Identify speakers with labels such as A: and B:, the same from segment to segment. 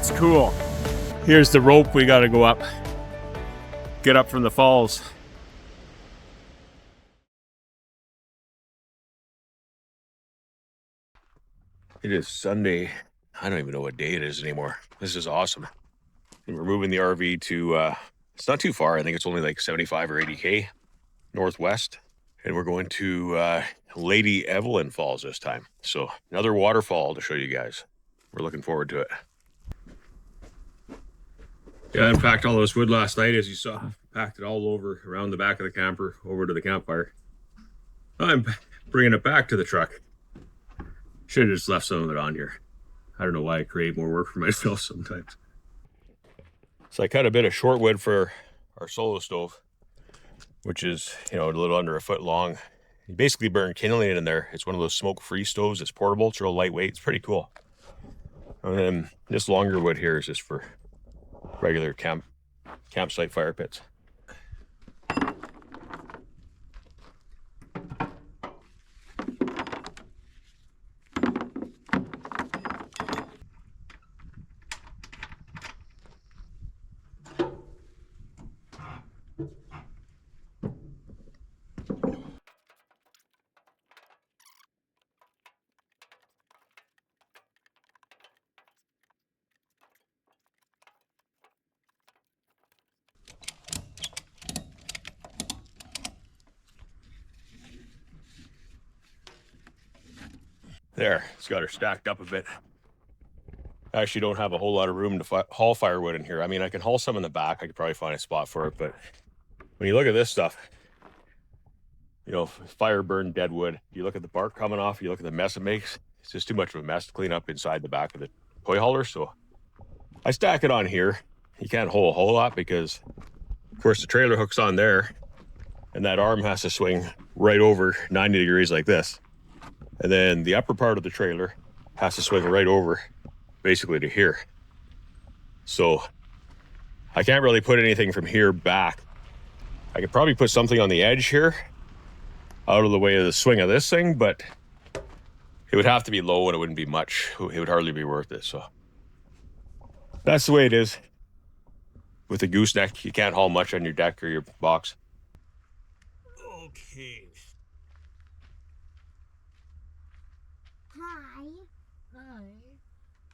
A: That's cool. Here's the rope we gotta go up. Get up from the falls. It is Sunday. I don't even know what day it is anymore. This is awesome. And we're moving the RV to, it's not too far. I think it's only like 75 or 80K northwest. And we're going to Lady Evelyn Falls this time. So another waterfall to show you guys. We're looking forward to it. Yeah, I unpacked all this wood last night, as you saw. Packed it all over around the back of the camper, over to the campfire. I'm bringing it back to the truck. Should have just left some of it on here. I don't know why I create more work for myself sometimes. So I cut a bit of short wood for our solo stove, which is, you know, a little under a foot long. You basically burn kindling in there. It's one of those smoke-free stoves. It's portable. It's real lightweight. It's pretty cool. And then this longer wood here is just for regular campsite fire pits. There, it's got her stacked up a bit. I actually don't have a whole lot of room to haul firewood in here. I mean, I can haul some in the back. I could probably find a spot for it, but when you look at this stuff, you know, fire burned dead wood, you look at the bark coming off, you look at the mess it makes, it's just too much of a mess to clean up inside the back of the toy hauler. So I stack it on here. You can't haul a whole lot because, of course, the trailer hook's on there and that arm has to swing right over 90 degrees like this. And then the upper part of the trailer has to swing right over basically to here. So I can't really put anything from here back. I could probably put something on the edge here out of the way of the swing of this thing, but it would have to be low and it wouldn't be much. It would hardly be worth it. So that's the way it is. With a gooseneck, you can't haul much on your deck or your box. Okay.
B: Hi. Hi.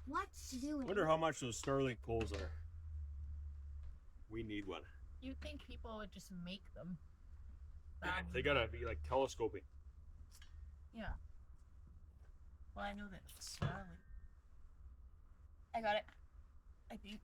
B: What's doing?
A: Wonder how much those Starlink poles are. We need one.
C: You'd think people would just make them.
A: They gotta be like telescoping.
C: Yeah. Well, I know that Starlink. I got it. I think.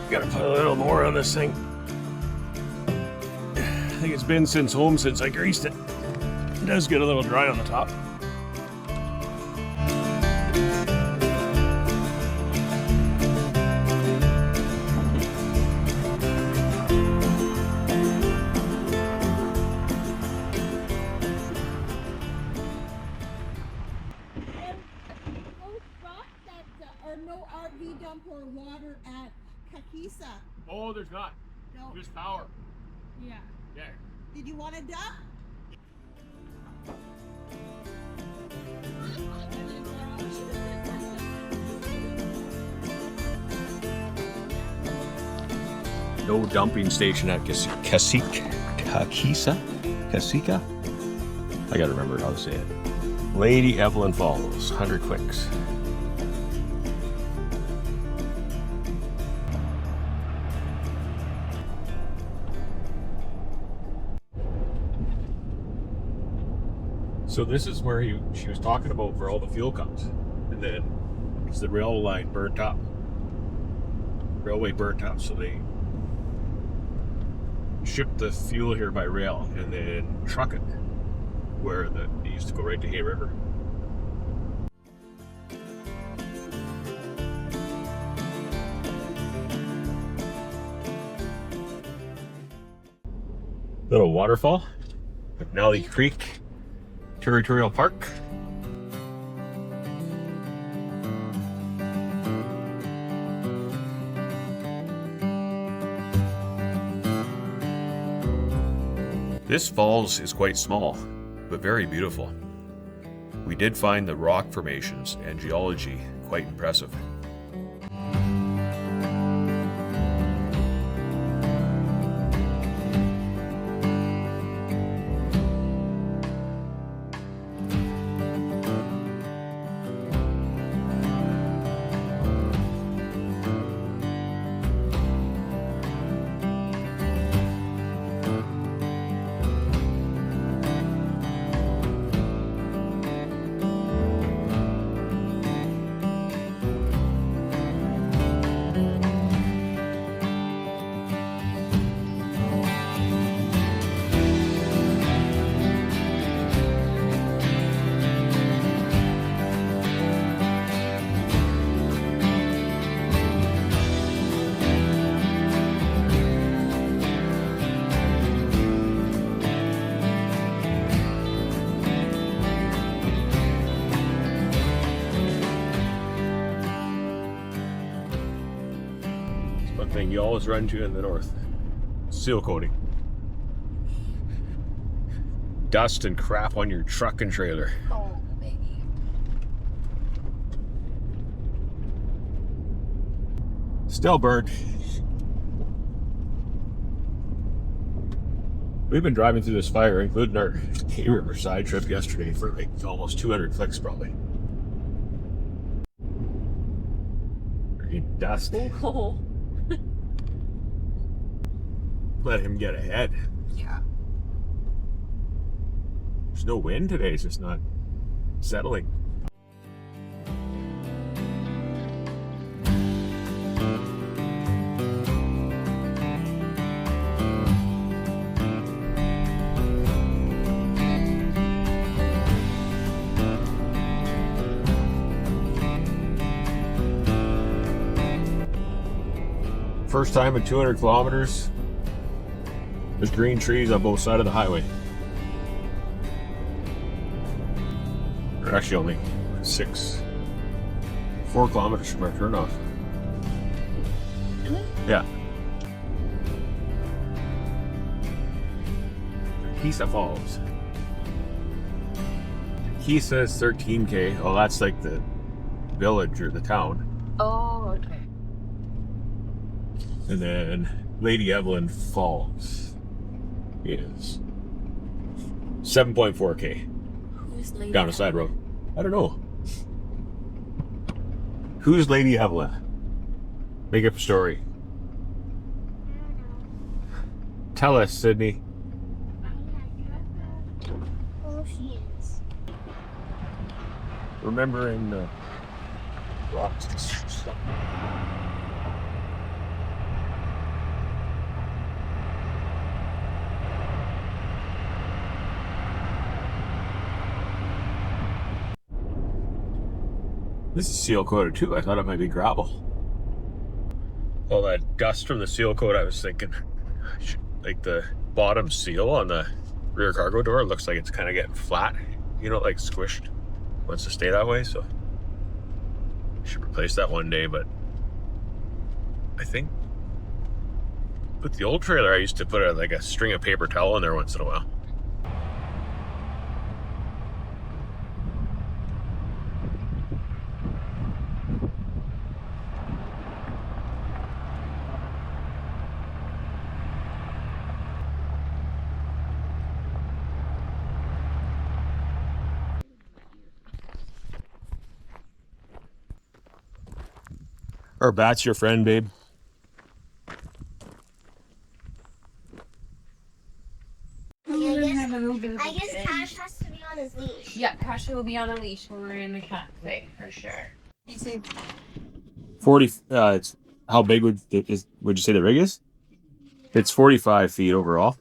A: Gotta put a little more on this thing. I think it's been since I greased it. It does get a little dry on the top.
D: No RV dump or water at Kakisa.
A: Oh, there's not.
D: No.
A: There's power.
D: Yeah.
A: Yeah.
D: Did you want to dump?
A: No dumping station at Kakisa? I gotta remember how to say it. Lady Evelyn Falls, 100 clicks. So this is where she was talking about where all the fuel comes. And then it's the rail line burnt up. Railway burnt up, so they ship the fuel here by rail and then truck it where it used to go right to Hay River. Little waterfall, McNall Creek, Territorial Park. This falls is quite small, but very beautiful. We did find the rock formations and geology quite impressive. One thing you always run to in the north, seal coating. Dust and crap on your truck and trailer.
C: Oh, baby.
A: Still burnt. We've been driving through this fire, including our Riverside trip yesterday, for like almost 200 clicks probably. Dust.
C: Oh.
A: Let him get ahead.
C: Yeah.
A: There's no wind today, it's just not settling. First time in 200 kilometers. There's green trees on both sides of the highway. We're actually only 4 kilometers from our turnoff.
C: Really?
A: Yeah. Kakisa Falls. Kakisa is 13K. Oh, that's like the village or the town.
C: Oh, okay.
A: And then Lady Evelyn Falls is 7.4K
C: Who's Lady
A: down a side road. I don't know. Who's Lady Evelyn? Make up a story. Tell us, Sydney.
B: Oh, she is.
A: Remembering the rocks and stuff. This is seal coated too. I thought it might be gravel. All that dust from the seal coat, I was thinking, like the bottom seal on the rear cargo door looks like it's kind of getting flat. You know, like squished. Wants to stay that way, so should replace that one day. But I think with the old trailer, I used to put like a string of paper towel in there once in a while. Or Bat's your friend, babe?
B: I guess Cash has to be on his leash.
C: Yeah, Kasha will be on a leash when we're in the cat thing, for sure. You say
A: 40. It's how big would you say the rig is? It's 45 feet overall.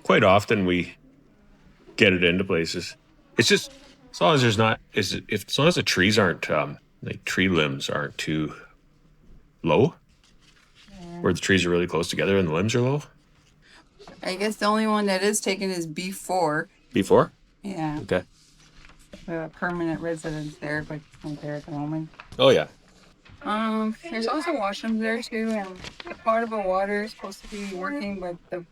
A: Quite often we get it into places. It's just as long as there's not as long as the trees aren't like tree limbs aren't too low, where the trees are really close together and the limbs are low.
E: I guess the only one that is taken is B4.
A: Before?
E: Yeah.
A: Okay.
E: We have a permanent residence there, but not there at the moment.
A: Oh, yeah.
E: There's also washrooms there too, and the potable water is supposed to be working, but the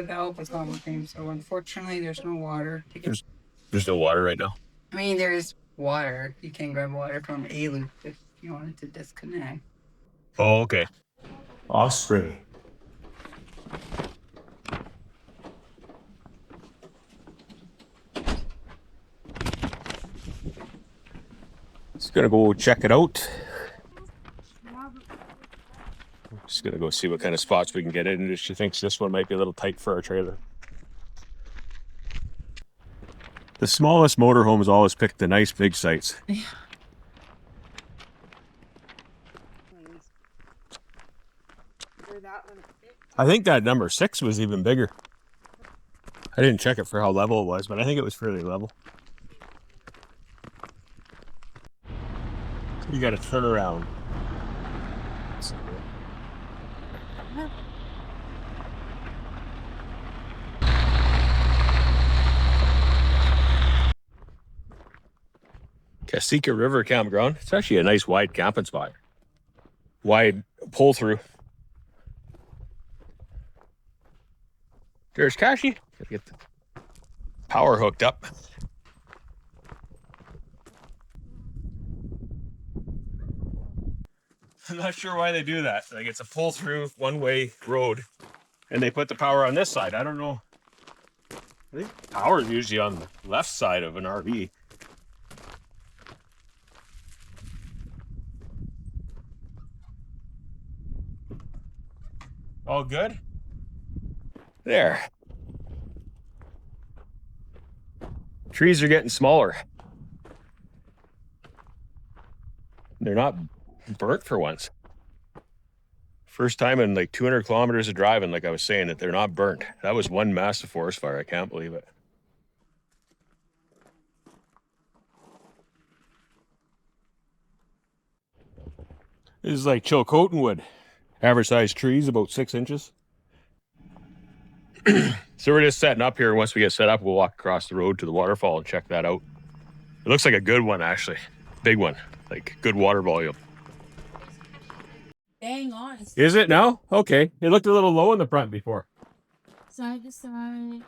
E: valve is not working. So unfortunately, there's no water.
A: There's no water right now.
E: I mean, there's water. You can grab water from a loop if you wanted to disconnect.
A: Oh, okay. Offspring. Just gonna go check it out. Just gonna go see what kind of spots we can get in. She thinks this one might be a little tight for our trailer. The smallest motorhomes always pick the nice big sites. I think that number 6 was even bigger. I didn't check it for how level it was, but I think it was fairly level. You gotta turn around. Kakisa River Campground. It's actually a nice wide camping spot. Wide pull through. There's Kashi. Gotta get the power hooked up. I'm not sure why they do that. Like, it's a pull through one-way road and they put the power on this side. I don't know. I think power is usually on the left side of an RV. All good? There. Trees are getting smaller. They're not burnt for once. First time in like 200 kilometers of driving, like I was saying, that they're not burnt. That was one massive forest fire. I can't believe it. This is like Chilcotin wood. Average size trees, about 6 inches. So we're just setting up here. Once we get set up, we'll walk across the road to the waterfall and check that out. It looks like a good one, actually. Big one, like good water volume.
C: Dang on.
A: Is it now? Okay. It looked a little low in the front before.
C: Side to side.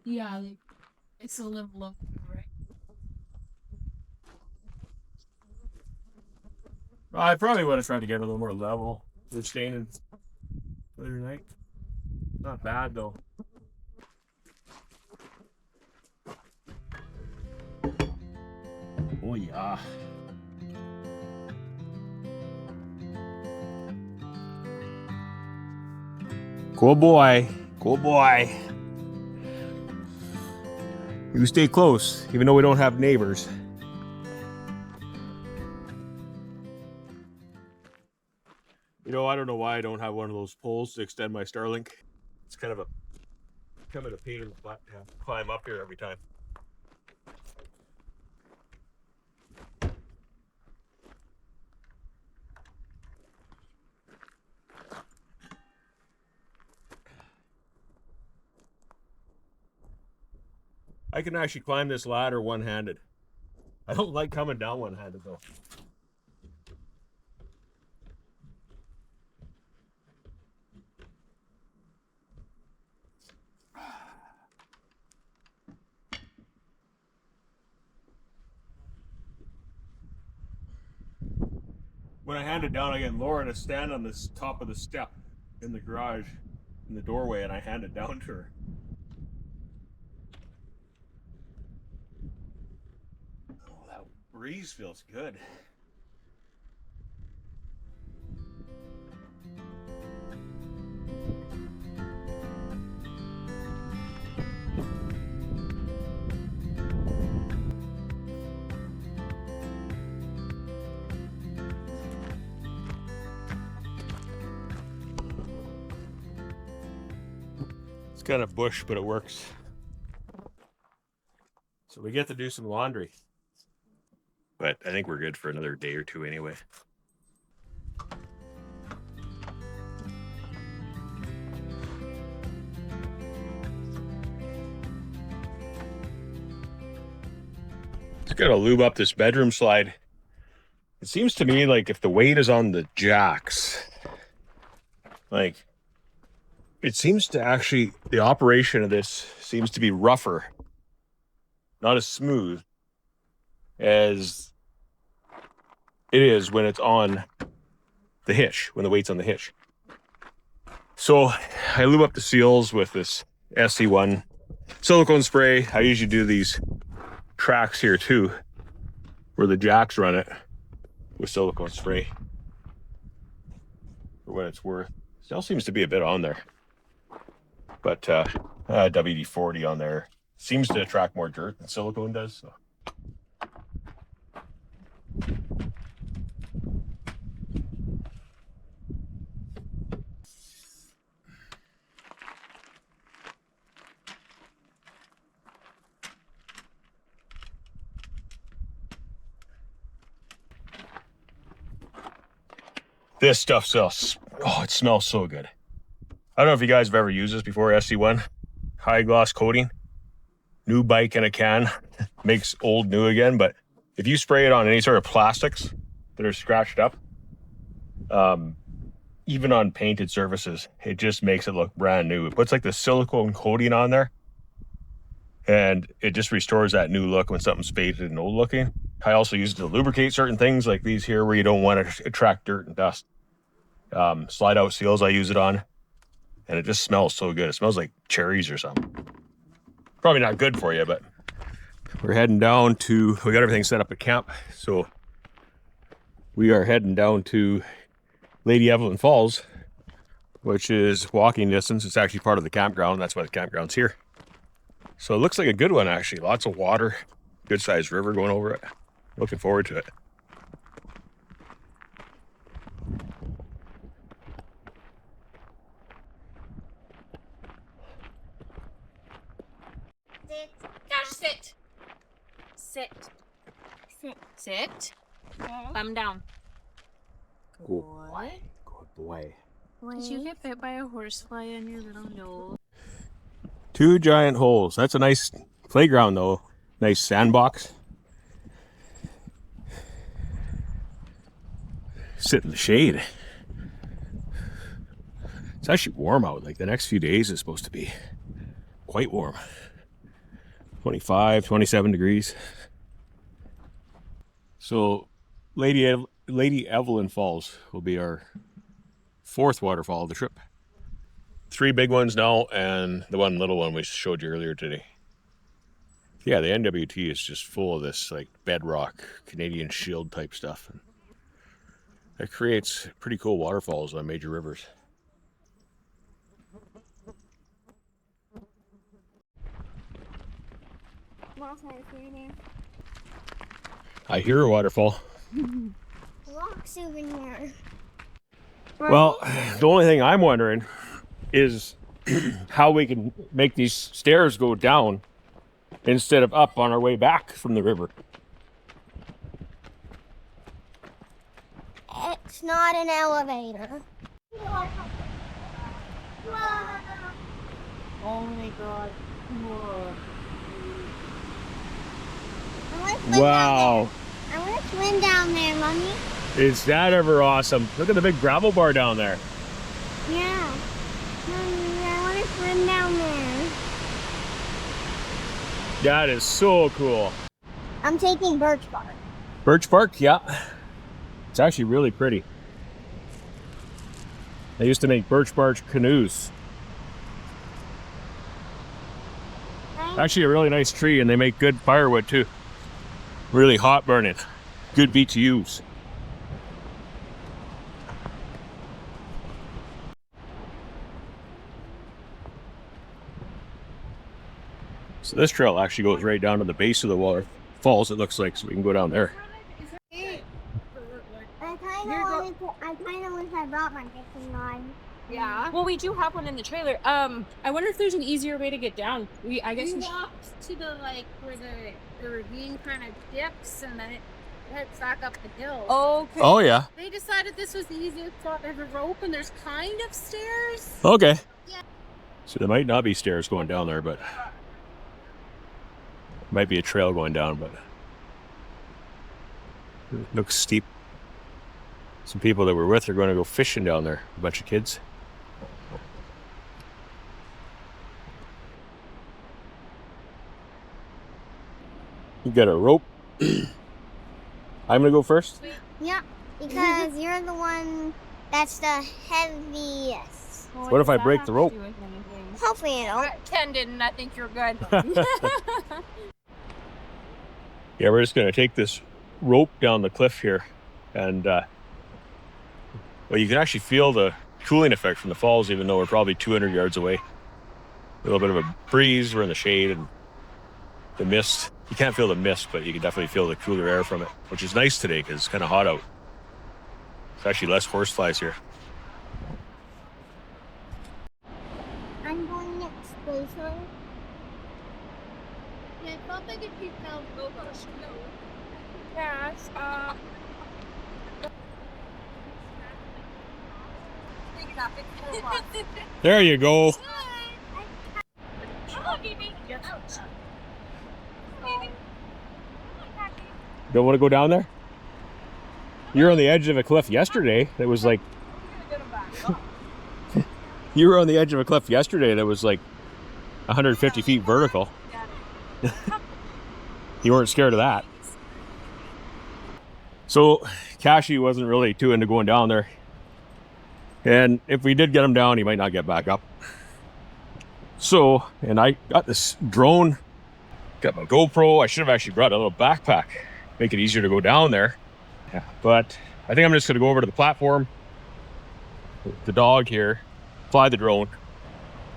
C: Yeah, like, it's a little low, right?
A: I probably would have tried to get a little more level. We're staying in later night. Not bad though. Oh yeah. Cool boy. Cool boy. You stay close, even though we don't have neighbors. You know, I don't know why I don't have one of those poles to extend my Starlink. It's kind of a pain in the butt to have to climb up here every time. I can actually climb this ladder one-handed. I don't like coming down one-handed though. When I hand it down, I get Laura to stand on this top of the step in the garage, in the doorway, and I hand it down to her. Oh, that breeze feels good. It's kind of bush, but it works. So we get to do some laundry. But I think we're good for another day or two anyway. Just gotta lube up this bedroom slide. It seems to me like if the weight is on the jacks, like it seems to actually, the operation of this seems to be rougher, not as smooth as it is when it's on the hitch, when the weight's on the hitch. So I lube up the seals with this SC1 silicone spray. I usually do these tracks here too, where the jacks run it with silicone spray for what it's worth. Still seems to be a bit on there, but WD-40 on there seems to attract more dirt than silicone does. So. This stuff sells. Oh, it smells so good. I don't know if you guys have ever used this before, SC1. High gloss coating. New bike in a can. Makes old new again, but if you spray it on any sort of plastics that are scratched up, even on painted surfaces, it just makes it look brand new. It puts like the silicone coating on there, and it just restores that new look when something's faded and old looking. I also use it to lubricate certain things like these here where you don't want to attract dirt and dust. Slide out seals I use it on, and it just smells so good. It smells like cherries or something. Probably not good for you, but we're heading down to, we got everything set up at camp, so we are heading down to Lady Evelyn Falls, which is walking distance. It's actually part of the campground. That's why the campground's here. So it looks like a good one, actually. Lots of water, good sized river going over it. Looking forward to it.
B: Sit.
F: Gosh, sit. Sit.
B: Sit.
F: Sit. Thumb down.
A: Good boy. Good boy.
F: Did you get bit by a horsefly on your little nose?
A: 2 giant holes. That's a nice playground though. Nice sandbox. Sit in the shade. It's actually warm out. Like the next few days is supposed to be quite warm. 25, 27 degrees. So Lady Evelyn Falls will be our 4th waterfall of the trip. 3 big ones now and the one little one we showed you earlier today. Yeah, the NWT is just full of this like bedrock Canadian shield type stuff. It creates pretty cool waterfalls on major rivers. I hear a waterfall.
B: Rock souvenir.
A: Well, the only thing I'm wondering is how we can make these stairs go down instead of up on our way back from the river.
B: It's not an elevator.
F: Oh my god. Whoa.
A: Wow.
B: I want to swim down there, Mommy.
A: Is that ever awesome? Look at the big gravel bar down there.
B: Yeah. Mommy, I want to swim down there.
A: That is so cool.
B: I'm taking birch bark.
A: Birch bark, yeah. It's actually really pretty. They used to make birch bark canoes. Actually a really nice tree, and they make good firewood too. Really hot burning. Good BTUs. So this trail actually goes right down to the base of the waterfalls, it looks like, so we can go down there.
B: I kind of wish I brought my fishing line.
F: Yeah. Well, we do have one in the trailer. I wonder if there's an easier way to get down. I guess
C: We walked to the where the ravine kind of dips and then it heads back up the hill.
F: Okay.
A: Oh yeah.
C: They decided this was the easiest spot. There's a rope and there's kind of stairs.
A: Okay.
C: Yeah.
A: So there might not be stairs going down there, but might be a trail going down, but It looks steep. Some people that we're with are going to go fishing down there. A bunch of kids. You got a rope. I'm gonna go first.
B: Yeah, because you're the one that's the heaviest.
A: What if I break the rope?
B: Hopefully you don't.
F: Ken didn't. I think you're good.
A: Yeah, we're just gonna take this rope down the cliff here, and well, you can actually feel the cooling effect from the falls, even though we're probably 200 yards away. A little bit of a breeze. We're in the shade, and the mist. You can't feel the mist, but you can definitely feel the cooler air from it, which is nice today because it's kind of hot out. There's actually less horseflies here.
B: I'm going next, Blazer.
C: Yeah, I felt like if you fell over the snow.
F: Yes.
A: There you go. Don't want to go down there? You're on the edge of a cliff yesterday. It was like you were on the edge of a cliff yesterday that was like 150 feet vertical. You weren't scared of that. So Kashi wasn't really too into going down there. And if we did get him down, he might not get back up. So, and I got this drone, got my GoPro. I should have actually brought a little backpack, make it easier to go down there. Yeah, but I think I'm just gonna go over to the platform, the dog here, fly the drone.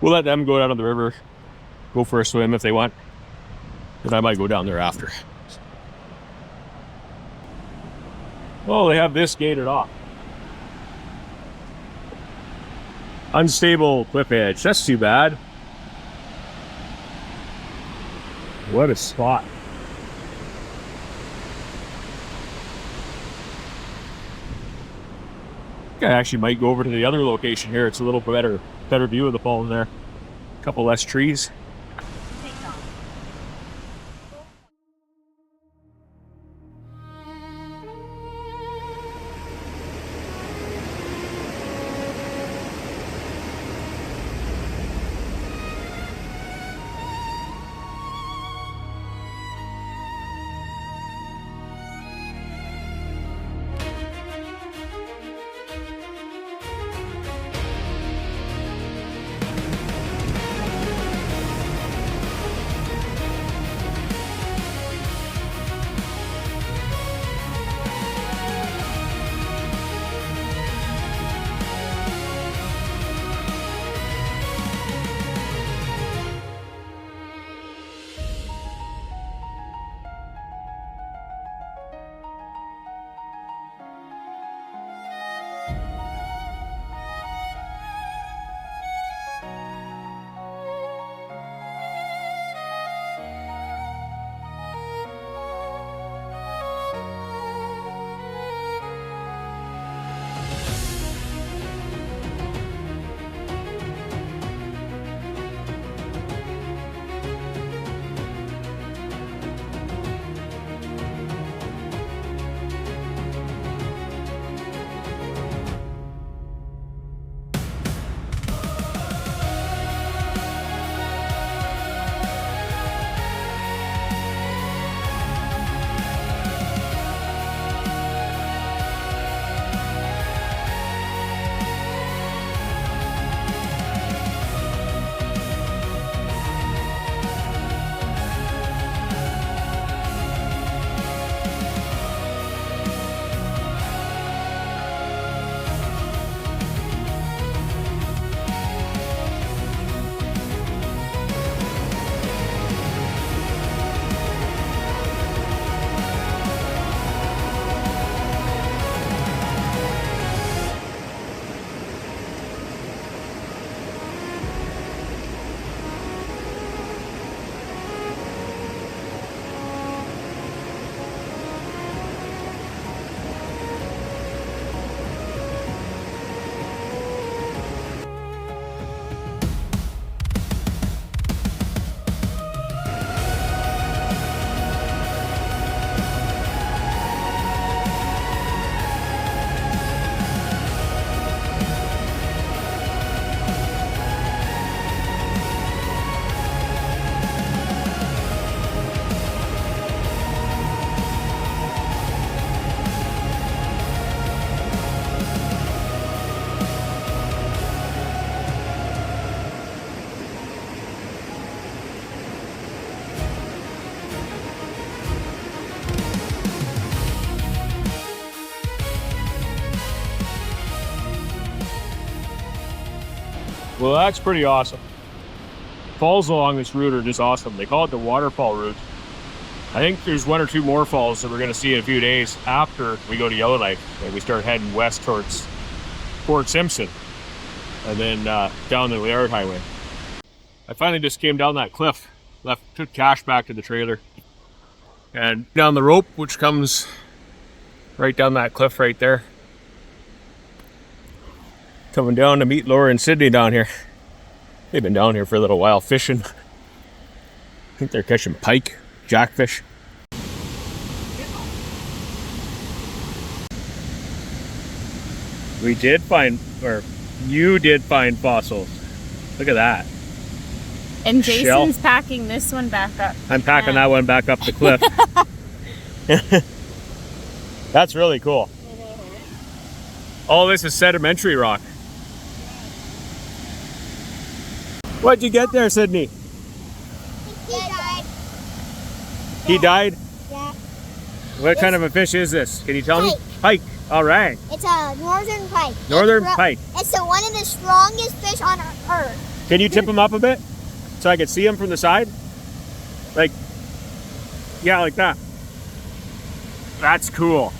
A: We'll let them go down to the river, go for a swim if they want. Then I might go down there after. Oh, they have this gated off. Unstable cliff edge. That's too bad. What a spot. I think I actually might go over to the other location here. It's a little better view of the falls there. A couple less trees. Well, that's pretty awesome. Falls along this route are just awesome. They call it the Waterfall Route. I think there's 1 or 2 more falls that we're going to see in a few days after we go to Yellowknife and we start heading west towards Fort Simpson and then down the Laird Highway. I finally just came down that cliff, took Cash back to the trailer and down the rope, which comes right down that cliff right there. Coming down to meet Laura and Sydney down here. They've been down here for a little while fishing. I think they're catching pike, jackfish. We did find, or you did find fossils. Look at that.
F: And Jason's packing this one back up.
A: I'm packing that one back up the cliff. That's really cool. All this is sedimentary rock. What'd you get there, Sydney?
B: He died.
A: He died?
B: Yeah.
A: What kind of a fish is this? Can you tell me? Pike. All right.
B: It's a northern pike.
A: Northern pike.
B: It's one of the strongest fish on earth.
A: Can you tip him up a bit so I can see him from the side? Like, yeah, like that. That's cool.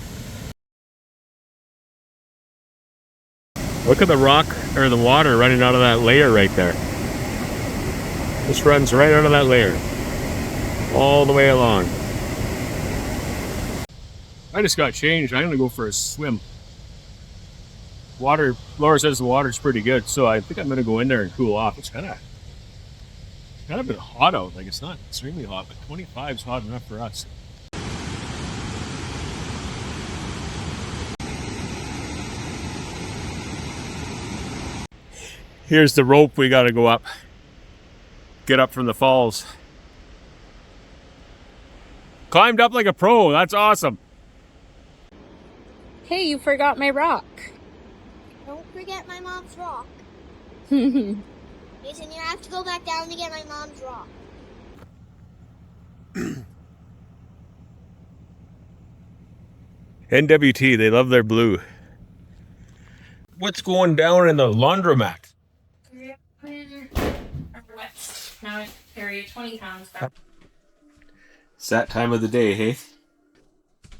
A: Look at the rock or the water running out of that layer right there. This runs right out of that layer, all the way along. I just got changed. I'm gonna go for a swim. Water, Laura says the water's pretty good, so I think I'm gonna go in there and cool off. It's kind of been hot out. Like, it's not extremely hot, but 25 is hot enough for us. Here's the rope we gotta go up. Get up from the falls. Climbed up like a pro. That's awesome.
F: Hey, you forgot my rock.
B: Don't forget my mom's rock. Jason, you have to go back down to get my mom's rock.
A: NWT, they love their blue. What's going down in the laundromat?
F: Now I carry 20 pounds back.
A: It's that time of the day, hey?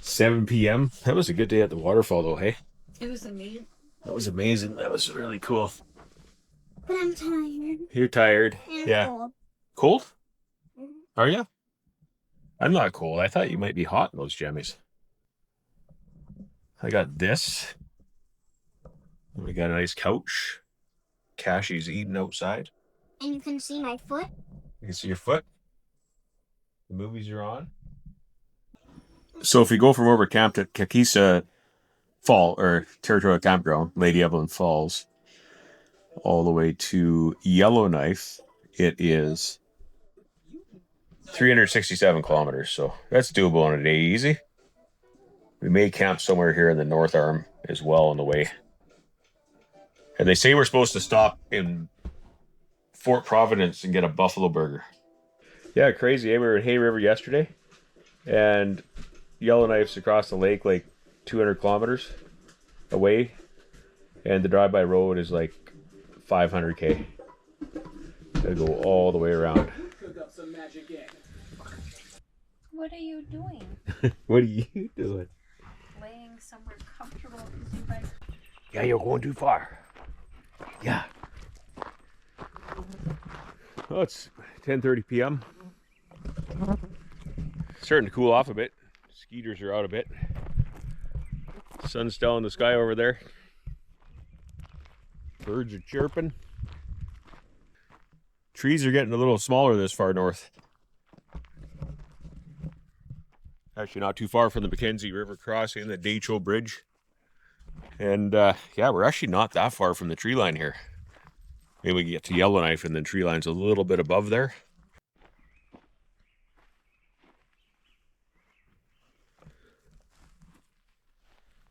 A: 7 p.m. That was a good day at the waterfall, though, hey?
F: It was amazing.
A: That was amazing. That was really cool.
B: But I'm tired.
A: You're tired?
B: And
A: Yeah.
B: cold.
A: Cold? Are you? I'm not cold. I thought you might be hot in those jammies. I got this. We got a nice couch. Cashie's eating outside.
B: And you can see my foot.
A: You can see your foot. The movies are on. So if we go from where we're camped at Kakisa Fall, or Territorial Campground, Lady Evelyn Falls, all the way to Yellowknife, it is 367 kilometers. So that's doable on a day easy. We may camp somewhere here in the North Arm as well on the way. And they say we're supposed to stop in Fort Providence and get a buffalo burger. Yeah, crazy. We were in Hay River yesterday, and Yellowknife's across the lake like 200 kilometers away, and the drive-by road is like 500k. Gotta go all the way around.
F: What are you doing?
A: What are you doing?
F: Laying somewhere comfortable because you guys...
A: Yeah, you're going too far. Yeah. Well, it's 10:30 p.m. Starting to cool off a bit. Skeeters are out a bit. Sun's down in the sky over there. Birds are chirping. Trees are getting a little smaller this far north. Actually not too far from the Mackenzie River crossing, the Decho Bridge. And yeah, we're actually not that far from the tree line here. Maybe we get to Yellowknife and then tree line's a little bit above there.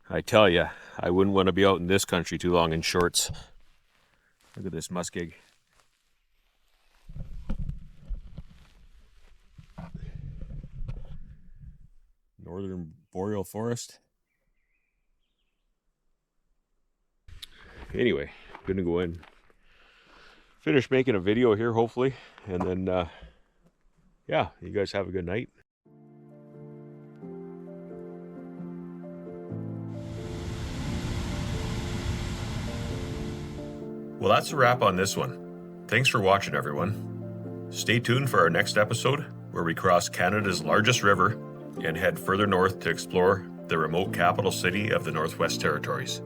A: I tell you, I wouldn't want to be out in this country too long in shorts. Look at this muskeg. Northern boreal forest. Anyway, gonna go in. finish making a video here, hopefully. And then, yeah, you guys have a good night. Well, that's a wrap on this one. Thanks for watching, everyone. Stay tuned for our next episode, where we cross Canada's largest river and head further north to explore the remote capital city of the Northwest Territories.